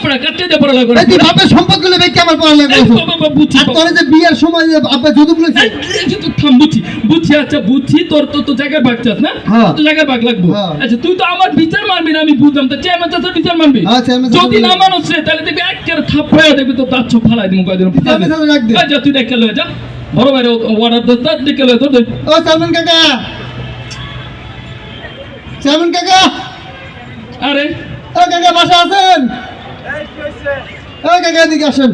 পড়া কাটতে দে পড়া লাগবে তুই বাপের সম্পদ গুলো বেঁকে আমার পড়া লাগবে বাবা বুঝছি আর তোর যে বিয়ের সময় যে আব্বা যদুক লইছে তুই থাম বুঝছি আচ্ছা বুঝছি তোর তো জায়গায় ভাগ চাস না তো জায়গায় ভাগ লাগবো আচ্ছা তুই তো আমার বিচার মানবি না আমি বুঝলাম তো চেয়ারম্যান চাচার বিচার মানবি যদি না মানুষ রে তাহলে দেখবি একেবারে থাপ্পড়ে দেখবি তো দাঁত ছোপ ফালাই দিমু কয়দিন যা তুই দেখে লয়ে যা বড় ভাই অর্ডার দে তার দেখে লয়ে তোর ও চেয়ারম্যান কাকা আরে ও কাকা বাসা আছেন ও কাকা এদিকে আসেন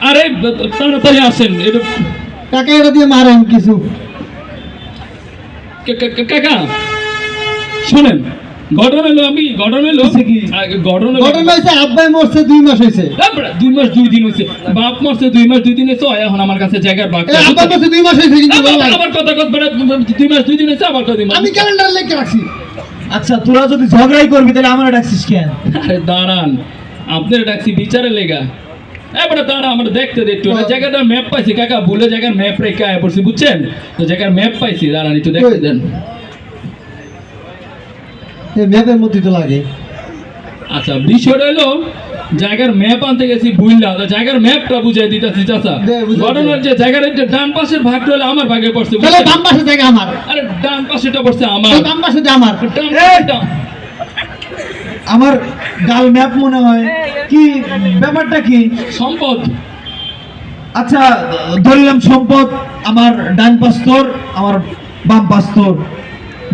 আরে তাড়াতাড়ি আসেন এটা কাকা এটা দিয়ে মারেন কিছু কাকা শোনেন ঘটনা হয়েছে আব্বাই মরছে 2 মাস হয়েছে 2 মাস 2 দিন হয়েছে বাপ মরছে 2 মাস 2 দিন হয়েছে এখন আমার কাছে জায়গার বাকি আব্বা মরছে 2 মাস হয়েছে কিন্তু আবার কথা 2 মাস 2 দিন হয়েছে আবার কথা আমি ক্যালেন্ডার লিখে রাখছি আচ্ছা তোরা যদি ঝগড়াই করবি তাহলে আমার ডাকছিস কেন? আরে দাঁড়ান আপনার ডাকছি বিচারে লেগা এবারে দাঁড়া আমরা দেখতে একটু জায়গাটার ম্যাপ পাইছি কাকা বলে জায়গার ম্যাপ রেখে আয় পড়ছি বুঝছেন তো জায়গার ম্যাপ পাইছি দাঁড়ান একটু দেখতে দেন এই ম্যাপের মধ্যে তো লাগে আচ্ছা বিষয়টা হলো জায়গার ম্যাপ আনতে গেছি বুঝলা তো জায়গার ম্যাপটা বুঝাই দিতেছি চাচা ঘটনার যে জায়গার ডান পাশের ভাগটা হলে আমার ভাগে পড়ছে তাহলে বাম পাশে জায়গা আমার আরে ডান পাশেটা পড়ছে আমার বাম পাশেটা আমার আমার গাল ম্যাপ মনে হয় কি ব্যাপারটা কি সম্পদ আচ্ছা ধরলাম সম্পদ আমার ডান পাশ তোর আমার বাম পাশ তোর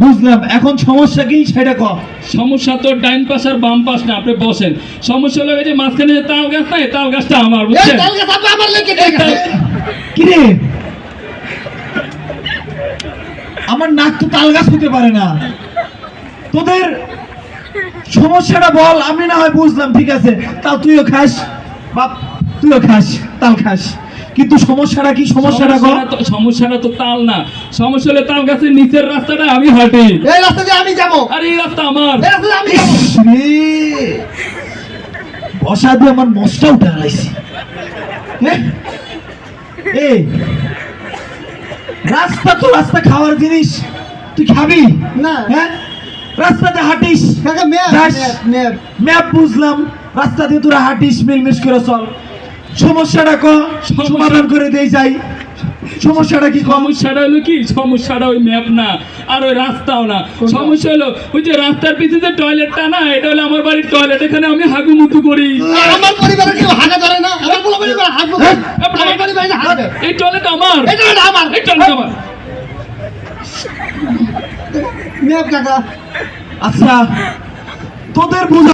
বুঝলাম এখন সমস্যা কি সেটা কর সমস্যা তো ডাইন পাশ আর বাম পাশ না আপনি বসেন সমস্যা হলো যে মাঝখানে যে তাল গাছ নাই তাল গাছটা আমার বুঝছেন তাল গাছ আমার লেগে কি রে আমার নাক তো তাল গাছ হতে পারে না তোদের সমস্যাটা বল আমি না হয় বুঝলাম ঠিক আছে তাও তুইও খাস বাপ তুইও খাস তাল খাস কিন্তু সমস্যাটা কি সমস্যাটা তো তাল না সমস্যা হলে তাল গাছের নিচের রাস্তাটা আমি হাঁটি এই রাস্তা দিয়ে আমি যাব আর এই রাস্তা আমার এই রাস্তা দিয়ে আমি যাব বসা দিয়ে আমার মশটা উঠে আলাইছি এই রাস্তা তো রাস্তা খাওয়ার জিনিস তুই খাবি না হ্যাঁ রাস্তাতে হাঁটিস কাকা ম্যাপ বুঝলাম রাস্তা দিয়ে তোরা হাঁটিস মিলমিশ করে চল সমস্যাটা সমাধান করে দেই যাই সমস্যাটা কি সমস্যাটা হলো কি সমস্যাটা ওই ম্যাপ না আর ওই রাস্তাও না সমস্যা হলো ওই যে রাস্তার পিছনে যে টয়লেটটা না এটা হলো আমার বাড়ির টয়লেট এখানে আমি হাগুমুতু করি আমার পরিবারে কেউ হাগা ধরে না আমার বলা পরিবার হাগবো আমার পরিবারে হাগবে এই টয়লেট আমার এই টয়লেট আমার এই টয়লেট আমার ম্যাপ কাকা আচ্ছা তোদের বুঝা